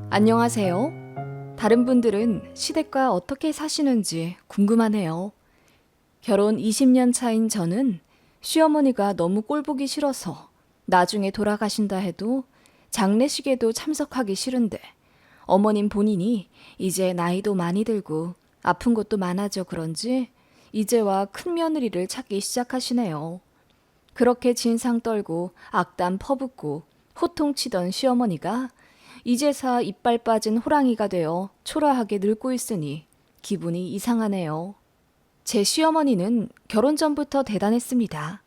안녕하세요. 다른 분들은 시댁과 어떻게 사시는지 궁금하네요. 결혼 20년 차인 저는 시어머니가 너무 꼴보기 싫어서 나중에 돌아가신다 해도 장례식에도 참석하기 싫은데 어머님 본인이 이제 나이도 많이 들고 아픈 것도 많아져 그런지 이제와 큰 며느리를 찾기 시작하시네요. 그렇게 진상 떨고 악담 퍼붓고 호통치던 시어머니가 이제사 이빨 빠진 호랑이가 되어 초라하게 늙고 있으니 기분이 이상하네요. 제 시어머니는 결혼 전부터 대단했습니다.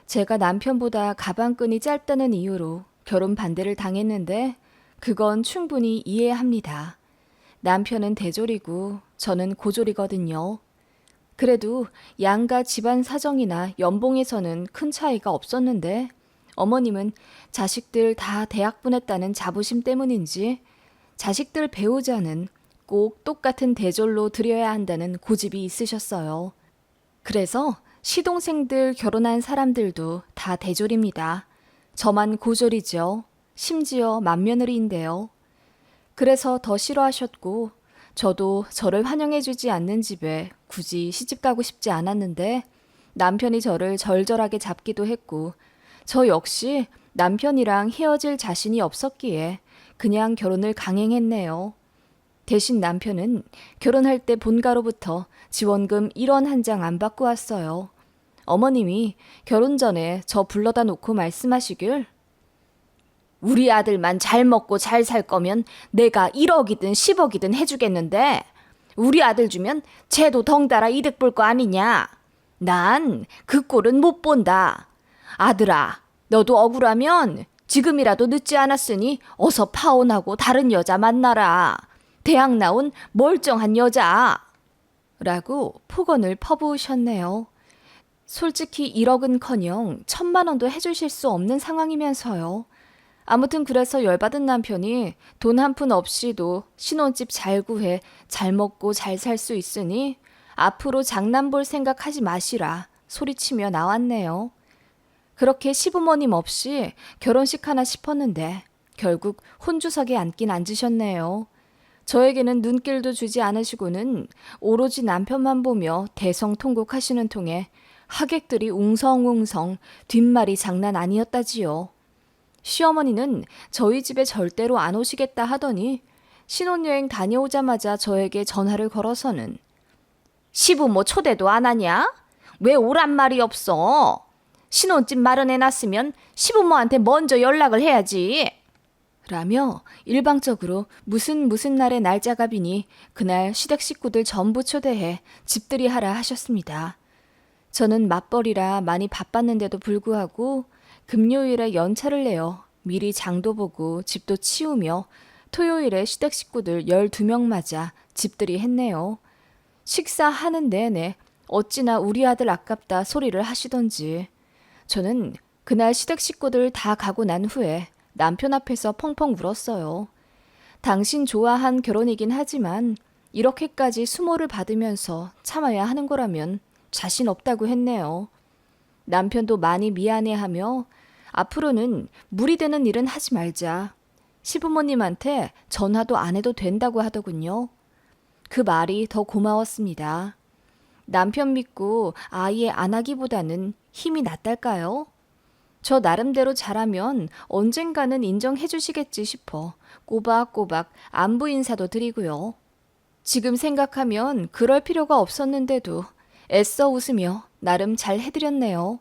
제가 남편보다 가방끈이 짧다는 이유로 결혼 반대를 당했는데 그건 충분히 이해합니다. 남편은 대졸이고 저는 고졸이거든요. 그래도 양가 집안 사정이나 연봉에서는 큰 차이가 없었는데 어머님은 자식들 다 대학 보냈다는 자부심 때문인지 자식들 배우자는 꼭 똑같은 대졸로 들여야 한다는 고집이 있으셨어요. 그래서 시동생들 결혼한 사람들도 다 대졸입니다. 저만 고졸이죠. 심지어 맏며느리인데요. 그래서 더 싫어하셨고 저도 저를 환영해주지 않는 집에 굳이 시집가고 싶지 않았는데 남편이 저를 절절하게 잡기도 했고 저 역시 남편이랑 헤어질 자신이 없었기에 그냥 결혼을 강행했네요. 대신 남편은 결혼할 때 본가로부터 지원금 1원 한 장 안 받고 왔어요. 어머님이 결혼 전에 저 불러다 놓고 말씀하시길 우리 아들만 잘 먹고 잘 살 거면 내가 1억이든 10억이든 해주겠는데 우리 아들 주면 쟤도 덩달아 이득 볼 거 아니냐. 난 그 꼴은 못 본다. 아들아, 너도 억울하면 지금이라도 늦지 않았으니 어서 파혼하고 다른 여자 만나라. 대학 나온 멀쩡한 여자. 라고 폭언을 퍼부으셨네요. 솔직히 1억은커녕 1,000만 원도 해주실 수 없는 상황이면서요. 아무튼 그래서 열받은 남편이 돈 한 푼 없이도 신혼집 잘 구해 잘 먹고 잘 살 수 있으니 앞으로 장난 볼 생각하지 마시라 소리치며 나왔네요. 그렇게 시부모님 없이 결혼식 하나 싶었는데 결국 혼주석에 앉긴 앉으셨네요. 저에게는 눈길도 주지 않으시고는 오로지 남편만 보며 대성통곡하시는 통에 하객들이 웅성웅성 뒷말이 장난 아니었다지요. 시어머니는 저희 집에 절대로 안 오시겠다 하더니 신혼여행 다녀오자마자 저에게 전화를 걸어서는 시부모 초대도 안 하냐? 왜 오란 말이 없어? 신혼집 마련해놨으면 시부모한테 먼저 연락을 해야지. 라며 일방적으로 무슨 날의 날짜가 비니 그날 시댁 식구들 전부 초대해 집들이 하라 하셨습니다. 저는 맞벌이라 많이 바빴는데도 불구하고 금요일에 연차를 내어 미리 장도 보고 집도 치우며 토요일에 시댁 식구들 12명 맞아 집들이 했네요. 식사하는 내내 어찌나 우리 아들 아깝다 소리를 하시던지 저는 그날 시댁 식구들 다 가고 난 후에 남편 앞에서 펑펑 울었어요. 당신 좋아한 결혼이긴 하지만 이렇게까지 수모를 받으면서 참아야 하는 거라면 자신 없다고 했네요. 남편도 많이 미안해하며 앞으로는 무리되는 일은 하지 말자. 시부모님한테 전화도 안 해도 된다고 하더군요. 그 말이 더 고마웠습니다. 남편 믿고 아예 안 하기보다는 힘이 낫달까요? 저 나름대로 잘하면 언젠가는 인정해 주시겠지 싶어 꼬박꼬박 안부 인사도 드리고요. 지금 생각하면 그럴 필요가 없었는데도 애써 웃으며 나름 잘 해드렸네요.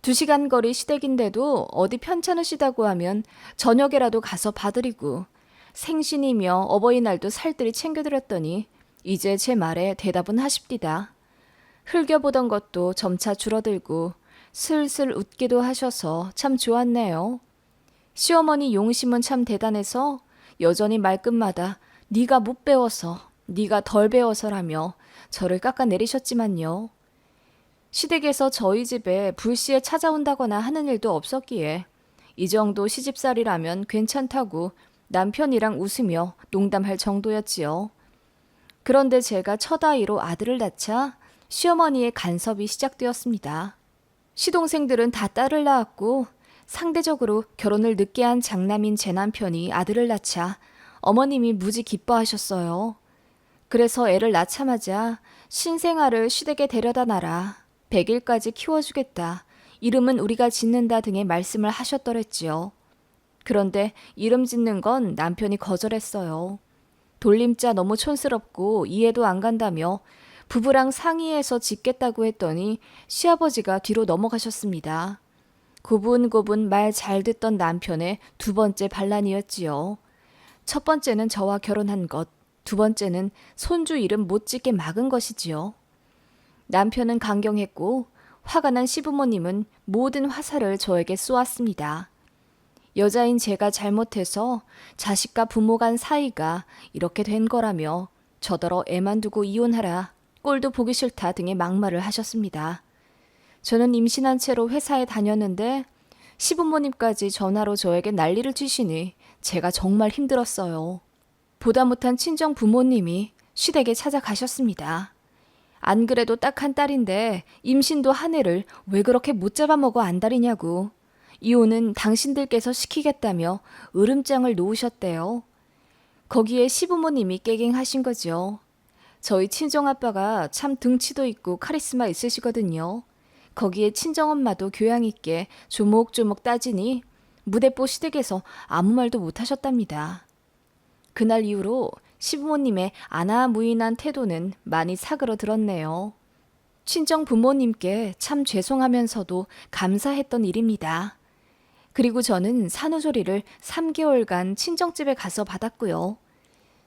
2시간 거리 시댁인데도 어디 편찮으시다고 하면 저녁에라도 가서 봐드리고 생신이며 어버이날도 살뜰히 챙겨드렸더니 이제 제 말에 대답은 하십디다. 흘겨보던 것도 점차 줄어들고 슬슬 웃기도 하셔서 참 좋았네요. 시어머니 용심은 참 대단해서 여전히 말끝마다 네가 못 배워서 네가 덜 배워서라며 저를 깎아내리셨지만요. 시댁에서 저희 집에 불시에 찾아온다거나 하는 일도 없었기에 이 정도 시집살이라면 괜찮다고 남편이랑 웃으며 농담할 정도였지요. 그런데 제가 첫 아이로 아들을 낳자 시어머니의 간섭이 시작되었습니다. 시동생들은 다 딸을 낳았고 상대적으로 결혼을 늦게 한 장남인 제 남편이 아들을 낳자 어머님이 무지 기뻐하셨어요. 그래서 애를 낳자마자 신생아를 시댁에 데려다 놔라. 100일까지 키워주겠다. 이름은 우리가 짓는다 등의 말씀을 하셨더랬지요. 그런데 이름 짓는 건 남편이 거절했어요. 돌림자 너무 촌스럽고 이해도 안 간다며 부부랑 상의해서 짓겠다고 했더니 시아버지가 뒤로 넘어가셨습니다. 고분고분 말 잘 듣던 남편의 두 번째 반란이었지요. 첫 번째는 저와 결혼한 것, 두 번째는 손주 이름 못 짓게 막은 것이지요. 남편은 강경했고 화가 난 시부모님은 모든 화살을 저에게 쏘았습니다. 여자인 제가 잘못해서 자식과 부모 간 사이가 이렇게 된 거라며 저더러 애만 두고 이혼하라, 꼴도 보기 싫다 등의 막말을 하셨습니다. 저는 임신한 채로 회사에 다녔는데 시부모님까지 전화로 저에게 난리를 치시니 제가 정말 힘들었어요. 보다 못한 친정 부모님이 시댁에 찾아가셨습니다. 안 그래도 딱 한 딸인데 임신도 한 해를 왜 그렇게 못 잡아먹어 안달이냐고. 이혼은 당신들께서 시키겠다며 으름장을 놓으셨대요. 거기에 시부모님이 깨갱하신 거죠. 저희 친정아빠가 참 등치도 있고 카리스마 있으시거든요. 거기에 친정엄마도 교양 있게 조목조목 따지니 무대뽀 시댁에서 아무 말도 못 하셨답니다. 그날 이후로 시부모님의 아나무인한 태도는 많이 사그러들었네요. 친정 부모님께 참 죄송하면서도 감사했던 일입니다. 그리고 저는 산후조리를 3개월간 친정집에 가서 받았고요.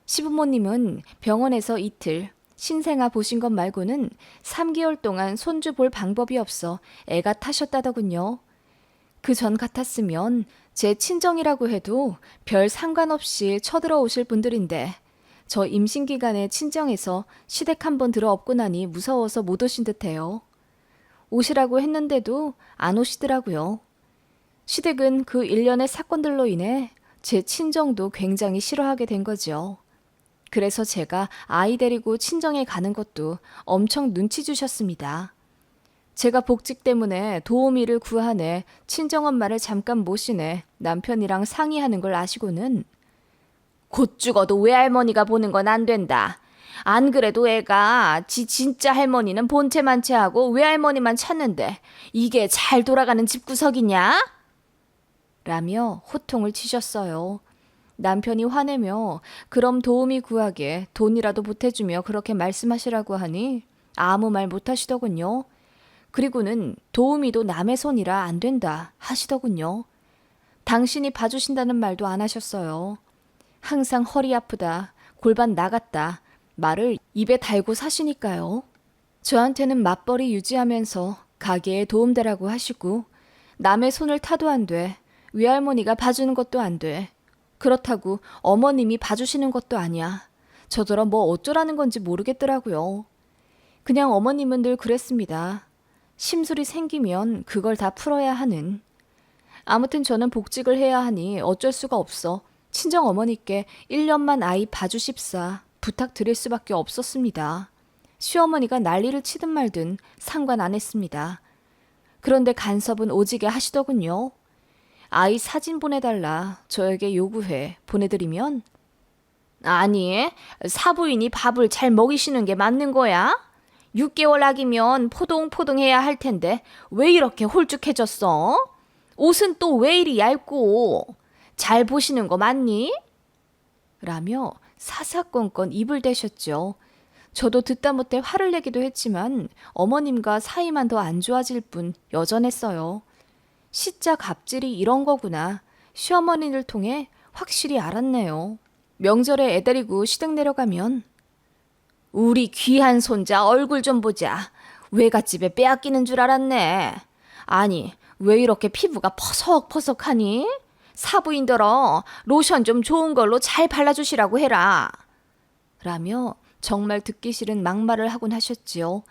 시부모님은 병원에서 이틀, 신생아 보신 것 말고는 3개월 동안 손주 볼 방법이 없어 애가 타셨다더군요. 그 전 같았으면 제 친정이라고 해도 별 상관없이 쳐들어오실 분들인데 저 임신 기간에 친정에서 시댁 한번 들어 업고 나니 무서워서 못 오신 듯해요. 오시라고 했는데도 안 오시더라고요. 시댁은 그 일련의 사건들로 인해 제 친정도 굉장히 싫어하게 된 거죠. 그래서 제가 아이 데리고 친정에 가는 것도 엄청 눈치 주셨습니다. 제가 복직 때문에 도우미를 구하네 친정엄마를 잠깐 모시네 남편이랑 상의하는 걸 아시고는 곧 죽어도 외할머니가 보는 건 안 된다. 안 그래도 애가 지 진짜 할머니는 본체만 채하고 외할머니만 찾는데 이게 잘 돌아가는 집구석이냐? 라며 호통을 치셨어요. 남편이 화내며 그럼 도우미 구하게 돈이라도 보태주며 그렇게 말씀하시라고 하니 아무 말 못하시더군요. 그리고는 도우미도 남의 손이라 안 된다 하시더군요. 당신이 봐주신다는 말도 안 하셨어요. 항상 허리 아프다, 골반 나갔다 말을 입에 달고 사시니까요. 저한테는 맞벌이 유지하면서 가게에 도움되라고 하시고 남의 손을 타도 안 돼, 외할머니가 봐주는 것도 안 돼, 그렇다고 어머님이 봐주시는 것도 아니야. 저더러 뭐 어쩌라는 건지 모르겠더라고요. 그냥 어머님은 늘 그랬습니다. 심술이 생기면 그걸 다 풀어야 하는. 아무튼 저는 복직을 해야 하니 어쩔 수가 없어 친정 어머니께 1년만 아이 봐주십사 부탁드릴 수밖에 없었습니다. 시어머니가 난리를 치든 말든 상관 안 했습니다. 그런데 간섭은 오지게 하시더군요. 아이 사진 보내달라 저에게 요구해 보내드리면 아니 사부인이 밥을 잘 먹이시는 게 맞는 거야? 6개월 아기면 포동포동해야 할 텐데 왜 이렇게 홀쭉해졌어? 옷은 또 왜 이리 얇고 잘 보시는 거 맞니? 라며 사사건건 입을 대셨죠. 저도 듣다 못해 화를 내기도 했지만 어머님과 사이만 더 안 좋아질 뿐 여전했어요. 시자 갑질이 이런 거구나. 시어머니를 통해 확실히 알았네요. 명절에 애 데리고 시댁 내려가면 우리 귀한 손자 얼굴 좀 보자. 외갓집에 빼앗기는 줄 알았네. 아니 왜 이렇게 피부가 퍼석퍼석하니? 사부인더러 로션 좀 좋은 걸로 잘 발라주시라고 해라. 라며 정말 듣기 싫은 막말을 하곤 하셨지요.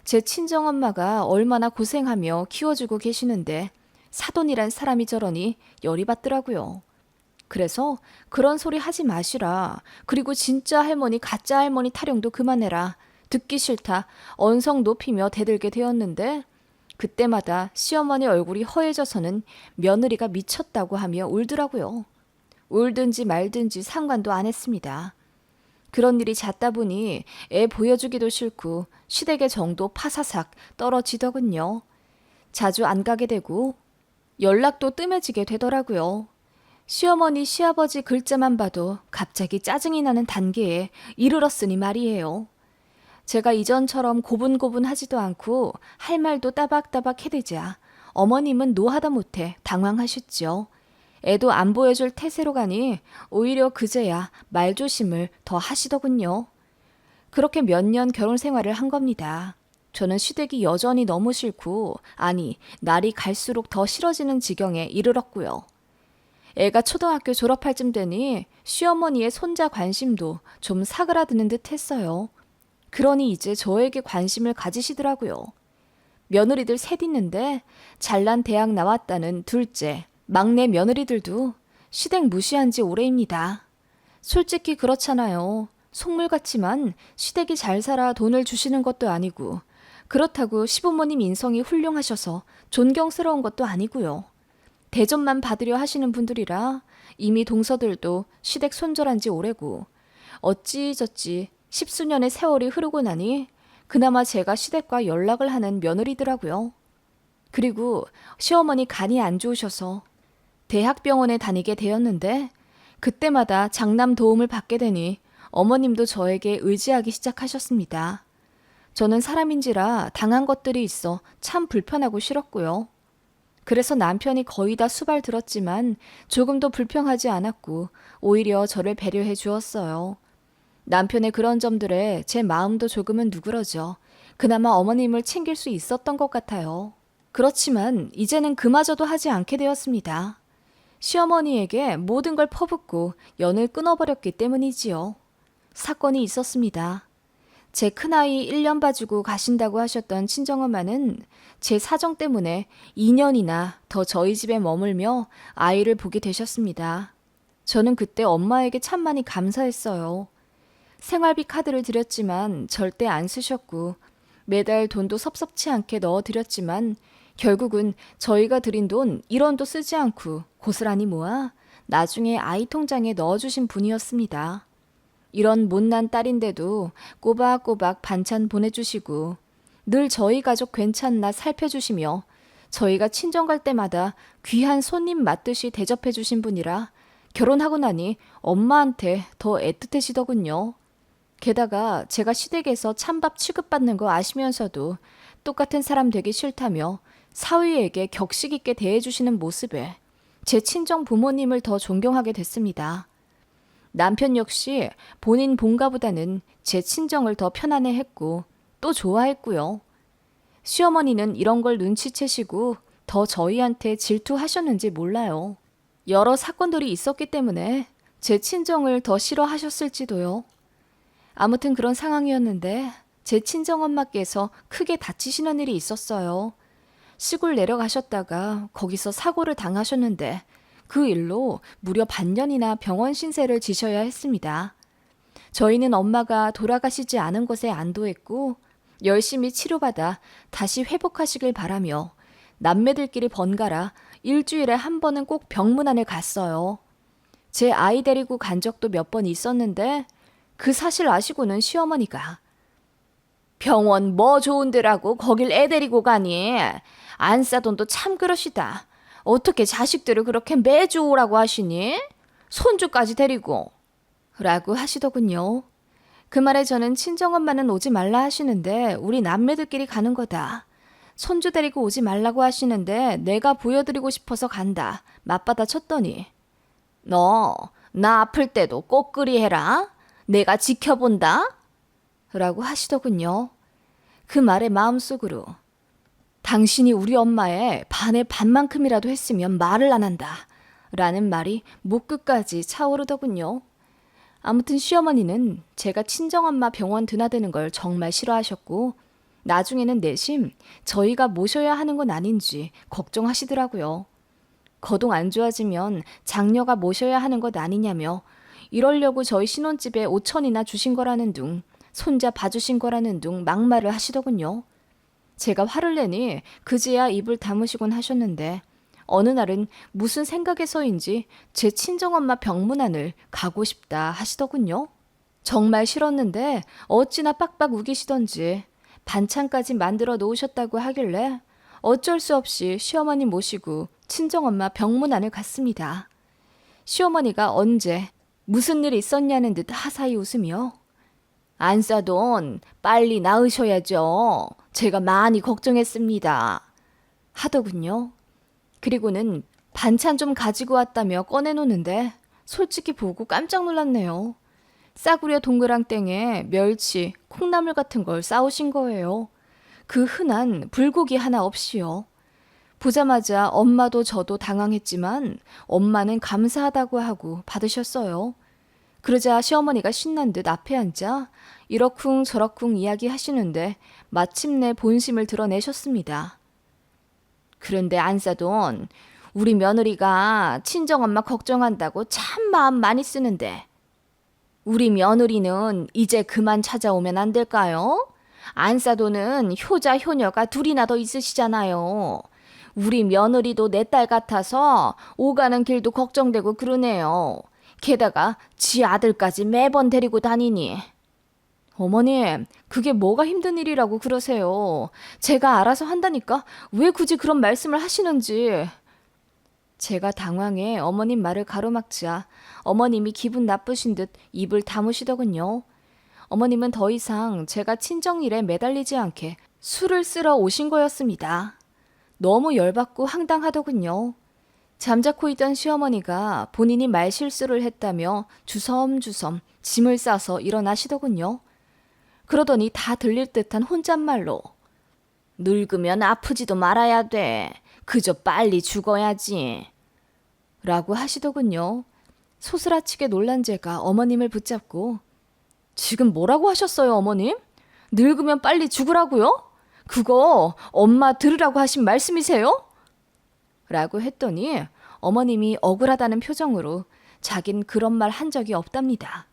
제 친정엄마가 얼마나 고생하며 키워주고 계시는데 사돈이란 사람이 저러니 열이 받더라고요. 그래서 그런 소리 하지 마시라. 그리고 진짜 할머니 가짜 할머니 타령도 그만해라. 듣기 싫다. 언성 높이며 대들게 되었는데 그때마다 시어머니 얼굴이 허해져서는 며느리가 미쳤다고 하며 울더라고요. 울든지 말든지 상관도 안 했습니다. 그런 일이 잦다 보니 애 보여주기도 싫고 시댁의 정도 파사삭 떨어지더군요. 자주 안 가게 되고 연락도 뜸해지게 되더라고요. 시어머니, 시아버지 글자만 봐도 갑자기 짜증이 나는 단계에 이르렀으니 말이에요. 제가 이전처럼 고분고분하지도 않고 할 말도 따박따박 해대자 어머님은 노하다 못해 당황하셨죠. 애도 안 보여줄 태세로 가니 오히려 그제야 말조심을 더 하시더군요. 그렇게 몇 년 결혼 생활을 한 겁니다. 저는 시댁이 여전히 너무 싫고, 아니, 날이 갈수록 더 싫어지는 지경에 이르렀고요. 애가 초등학교 졸업할 쯤 되니 시어머니의 손자 관심도 좀 사그라드는 듯 했어요. 그러니 이제 저에게 관심을 가지시더라고요. 며느리들 셋 있는데 잘난 대학 나왔다는 둘째, 막내 며느리들도 시댁 무시한 지 오래입니다. 솔직히 그렇잖아요. 속물 같지만 시댁이 잘 살아 돈을 주시는 것도 아니고 그렇다고 시부모님 인성이 훌륭하셔서 존경스러운 것도 아니고요. 대접만 받으려 하시는 분들이라 이미 동서들도 시댁 손절한 지 오래고 어찌저찌 십수년의 세월이 흐르고 나니 그나마 제가 시댁과 연락을 하는 며느리더라고요. 그리고 시어머니 간이 안 좋으셔서 대학병원에 다니게 되었는데 그때마다 장남 도움을 받게 되니 어머님도 저에게 의지하기 시작하셨습니다. 저는 사람인지라 당한 것들이 있어 참 불편하고 싫었고요. 그래서 남편이 거의 다 수발 들었지만 조금도 불평하지 않았고 오히려 저를 배려해 주었어요. 남편의 그런 점들에 제 마음도 조금은 누그러져 그나마 어머님을 챙길 수 있었던 것 같아요. 그렇지만 이제는 그마저도 하지 않게 되었습니다. 시어머니에게 모든 걸 퍼붓고 연을 끊어버렸기 때문이지요. 사건이 있었습니다. 제 큰아이 1년 봐주고 가신다고 하셨던 친정엄마는 제 사정 때문에 2년이나 더 저희 집에 머물며 아이를 보게 되셨습니다. 저는 그때 엄마에게 참 많이 감사했어요. 생활비 카드를 드렸지만 절대 안 쓰셨고 매달 돈도 섭섭치 않게 넣어드렸지만 결국은 저희가 드린 돈 1원도 쓰지 않고 고스란히 모아 나중에 아이 통장에 넣어주신 분이었습니다. 이런 못난 딸인데도 꼬박꼬박 반찬 보내주시고 늘 저희 가족 괜찮나 살펴주시며 저희가 친정 갈 때마다 귀한 손님 맞듯이 대접해주신 분이라 결혼하고 나니 엄마한테 더 애틋해지더군요. 게다가 제가 시댁에서 찬밥 취급받는 거 아시면서도 똑같은 사람 되기 싫다며 사위에게 격식 있게 대해주시는 모습에 제 친정 부모님을 더 존경하게 됐습니다. 남편 역시 본인 본가보다는 제 친정을 더 편안해했고 또 좋아했고요. 시어머니는 이런 걸 눈치채시고 더 저희한테 질투하셨는지 몰라요. 여러 사건들이 있었기 때문에 제 친정을 더 싫어하셨을지도요. 아무튼 그런 상황이었는데 제 친정엄마께서 크게 다치시는 일이 있었어요. 시골 내려가셨다가 거기서 사고를 당하셨는데 그 일로 무려 반년이나 병원 신세를 지셔야 했습니다. 저희는 엄마가 돌아가시지 않은 것에 안도했고 열심히 치료받아 다시 회복하시길 바라며 남매들끼리 번갈아 일주일에 한 번은 꼭 병문안을 갔어요. 제 아이 데리고 간 적도 몇 번 있었는데 그 사실 아시고는 시어머니가 병원 뭐 좋은 데라고 거길 애 데리고 가니? 안 싸돈도 참 그러시다. 어떻게 자식들을 그렇게 매주 오라고 하시니? 손주까지 데리고. 라고 하시더군요. 그 말에 저는 친정엄마는 오지 말라 하시는데 우리 남매들끼리 가는 거다. 손주 데리고 오지 말라고 하시는데 내가 보여드리고 싶어서 간다. 맞받아 쳤더니 너 나 아플 때도 꼭 그리 해라. 내가 지켜본다. 라고 하시더군요. 그 말에 마음속으로 당신이 우리 엄마의 반의 반만큼이라도 했으면 말을 안 한다. 라는 말이 목 끝까지 차오르더군요. 아무튼 시어머니는 제가 친정엄마 병원 드나드는 걸 정말 싫어하셨고 나중에는 내심 저희가 모셔야 하는 건 아닌지 걱정하시더라고요. 거동 안 좋아지면 장녀가 모셔야 하는 것 아니냐며 이러려고 저희 신혼집에 5천이나 주신 거라는 둥 손자 봐주신 거라는 둥 막말을 하시더군요. 제가 화를 내니 그제야 입을 다무시곤 하셨는데 어느 날은 무슨 생각에서인지 제 친정엄마 병문안을 가고 싶다 하시더군요. 정말 싫었는데 어찌나 빡빡 우기시던지 반찬까지 만들어 놓으셨다고 하길래 어쩔 수 없이 시어머니 모시고 친정엄마 병문안을 갔습니다. 시어머니가 언제 무슨 일 있었냐는 듯 하사히 웃으며 안사돈 빨리 나으셔야죠. 제가 많이 걱정했습니다. 하더군요. 그리고는 반찬 좀 가지고 왔다며 꺼내놓는데 솔직히 보고 깜짝 놀랐네요. 싸구려 동그랑땡에 멸치, 콩나물 같은 걸 싸오신 거예요. 그 흔한 불고기 하나 없이요. 보자마자 엄마도 저도 당황했지만 엄마는 감사하다고 하고 받으셨어요. 그러자 시어머니가 신난 듯 앞에 앉아 이러쿵 저러쿵 이야기하시는데 마침내 본심을 드러내셨습니다. 그런데 안사돈, 우리 며느리가 친정엄마 걱정한다고 참 마음 많이 쓰는데 우리 며느리는 이제 그만 찾아오면 안 될까요? 안사돈은 효자 효녀가 둘이나 더 있으시잖아요. 우리 며느리도 내 딸 같아서 오가는 길도 걱정되고 그러네요. 게다가 지 아들까지 매번 데리고 다니니. 어머님, 그게 뭐가 힘든 일이라고 그러세요. 제가 알아서 한다니까 왜 굳이 그런 말씀을 하시는지. 제가 당황해 어머님 말을 가로막자 어머님이 기분 나쁘신 듯 입을 다무시더군요. 어머님은 더 이상 제가 친정일에 매달리지 않게 술을 쓰러 오신 거였습니다. 너무 열받고 황당하더군요. 잠자코 있던 시어머니가 본인이 말실수를 했다며 주섬주섬 짐을 싸서 일어나시더군요. 그러더니 다 들릴 듯한 혼잣말로 늙으면 아프지도 말아야 돼. 그저 빨리 죽어야지. 라고 하시더군요. 소스라치게 놀란 제가 어머님을 붙잡고 지금 뭐라고 하셨어요, 어머님? 늙으면 빨리 죽으라고요? 그거 엄마 들으라고 하신 말씀이세요? 라고 했더니 어머님이 억울하다는 표정으로 자긴 그런 말 한 적이 없답니다.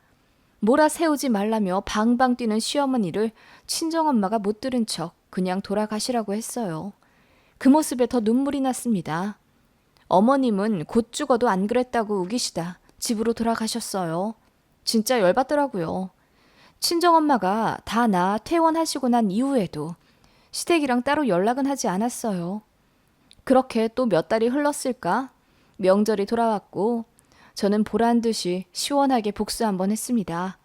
몰아세우지 말라며 방방 뛰는 시어머니를 친정엄마가 못 들은 척 그냥 돌아가시라고 했어요. 그 모습에 더 눈물이 났습니다. 어머님은 곧 죽어도 안 그랬다고 우기시다 집으로 돌아가셨어요. 진짜 열받더라고요. 친정엄마가 다 나 퇴원하시고 난 이후에도 시댁이랑 따로 연락은 하지 않았어요. 그렇게 또 몇 달이 흘렀을까? 명절이 돌아왔고 저는 보란 듯이 시원하게 복수 한번 했습니다.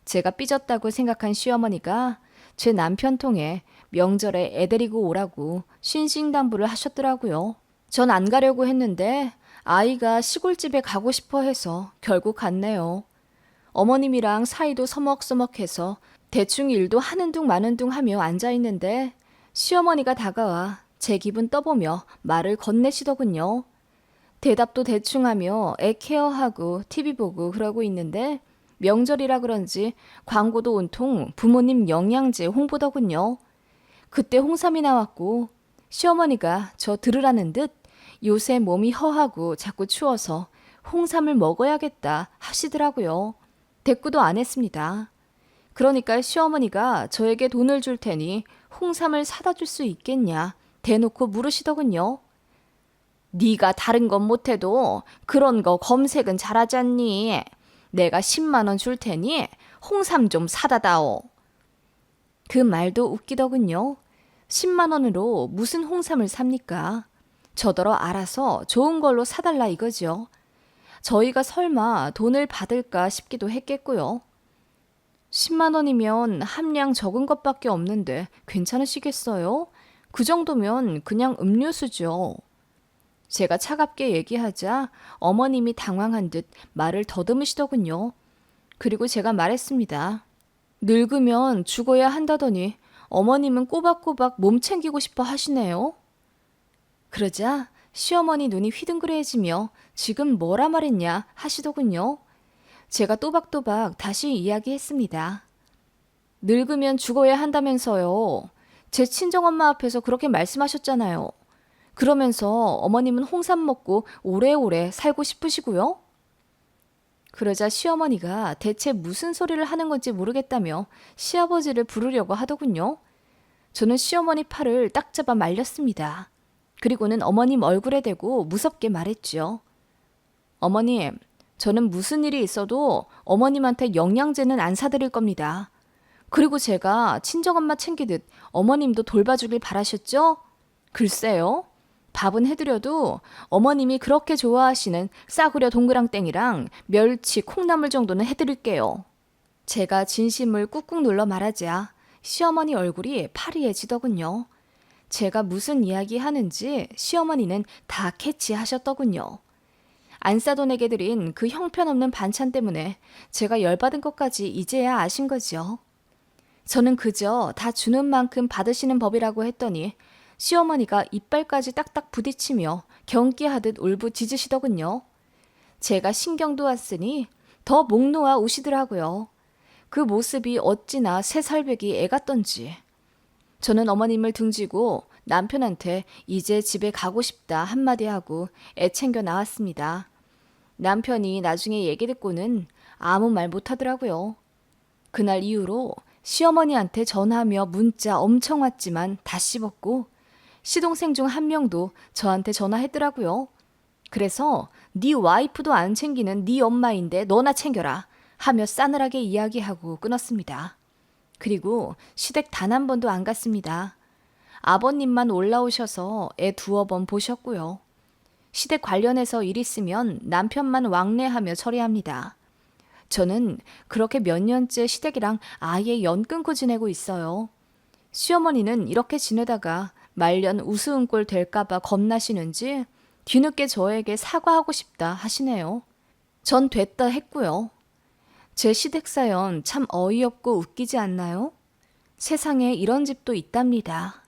제가 삐졌다고 생각한 시어머니가 제 남편 통해 명절에 애 데리고 오라고 신신당부를 하셨더라고요. 전 안 가려고 했는데 아이가 시골집에 가고 싶어 해서 결국 갔네요. 어머님이랑 사이도 서먹서먹해서 대충 일도 하는 둥 마는 둥 하며 앉아있는데 시어머니가 다가와 제 기분 떠보며 말을 건네시더군요. 대답도 대충 하며 애 케어하고 TV 보고 그러고 있는데 명절이라 그런지 광고도 온통 부모님 영양제 홍보더군요. 그때 홍삼이 나왔고 시어머니가 저 들으라는 듯 요새 몸이 허하고 자꾸 추워서 홍삼을 먹어야겠다 하시더라고요. 대꾸도 안 했습니다. 그러니까 시어머니가 저에게 돈을 줄 테니 홍삼을 사다 줄 수 있겠냐 대놓고 물으시더군요. 네가 다른 건 못해도 그런 거 검색은 잘하잖니. 내가 10만 원 줄 테니 홍삼 좀 사다 다오. 그 말도 웃기더군요. 10만 원으로 무슨 홍삼을 삽니까? 저더러 알아서 좋은 걸로 사달라 이거죠. 저희가 설마 돈을 받을까 싶기도 했겠고요. 10만 원이면 함량 적은 것밖에 없는데 괜찮으시겠어요? 그 정도면 그냥 음료수죠. 제가 차갑게 얘기하자 어머님이 당황한 듯 말을 더듬으시더군요. 그리고 제가 말했습니다. 늙으면 죽어야 한다더니 어머님은 꼬박꼬박 몸 챙기고 싶어 하시네요. 그러자 시어머니 눈이 휘둥그레해지며 지금 뭐라 말했냐 하시더군요. 제가 또박또박 다시 이야기했습니다. 늙으면 죽어야 한다면서요. 제 친정엄마 앞에서 그렇게 말씀하셨잖아요. 그러면서 어머님은 홍삼 먹고 오래오래 살고 싶으시고요. 그러자 시어머니가 대체 무슨 소리를 하는 건지 모르겠다며 시아버지를 부르려고 하더군요. 저는 시어머니 팔을 딱 잡아 말렸습니다. 그리고는 어머님 얼굴에 대고 무섭게 말했죠. 어머님, 저는 무슨 일이 있어도 어머님한테 영양제는 안 사드릴 겁니다. 그리고 제가 친정엄마 챙기듯 어머님도 돌봐주길 바라셨죠? 글쎄요. 밥은 해드려도 어머님이 그렇게 좋아하시는 싸구려 동그랑땡이랑 멸치, 콩나물 정도는 해드릴게요. 제가 진심을 꾹꾹 눌러 말하자 시어머니 얼굴이 파리해지더군요. 제가 무슨 이야기 하는지 시어머니는 다 캐치하셨더군요. 안 싸돈 에게 드린 그 형편없는 반찬 때문에 제가 열받은 것까지 이제야 아신 거죠. 저는 그저 다 주는 만큼 받으시는 법이라고 했더니 시어머니가 이빨까지 딱딱 부딪히며 경기하듯 울부짖으시더군요. 제가 신경도 왔으니 더 목 놓아 우시더라고요. 그 모습이 어찌나 새살배기 애 같던지. 저는 어머님을 등지고 남편한테 이제 집에 가고 싶다 한마디 하고 애 챙겨 나왔습니다. 남편이 나중에 얘기 듣고는 아무 말 못하더라고요. 그날 이후로 시어머니한테 전화하며 문자 엄청 왔지만 다 씹었고 시동생 중 한 명도 저한테 전화했더라고요. 그래서 네 와이프도 안 챙기는 네 엄마인데 너나 챙겨라 하며 싸늘하게 이야기하고 끊었습니다. 그리고 시댁 단 한 번도 안 갔습니다. 아버님만 올라오셔서 애 두어 번 보셨고요. 시댁 관련해서 일 있으면 남편만 왕래하며 처리합니다. 저는 그렇게 몇 년째 시댁이랑 아예 연 끊고 지내고 있어요. 시어머니는 이렇게 지내다가 말년 우스운 꼴 될까봐 겁나시는지 뒤늦게 저에게 사과하고 싶다 하시네요. 전 됐다 했고요. 제 시댁 사연 참 어이없고 웃기지 않나요? 세상에 이런 집도 있답니다.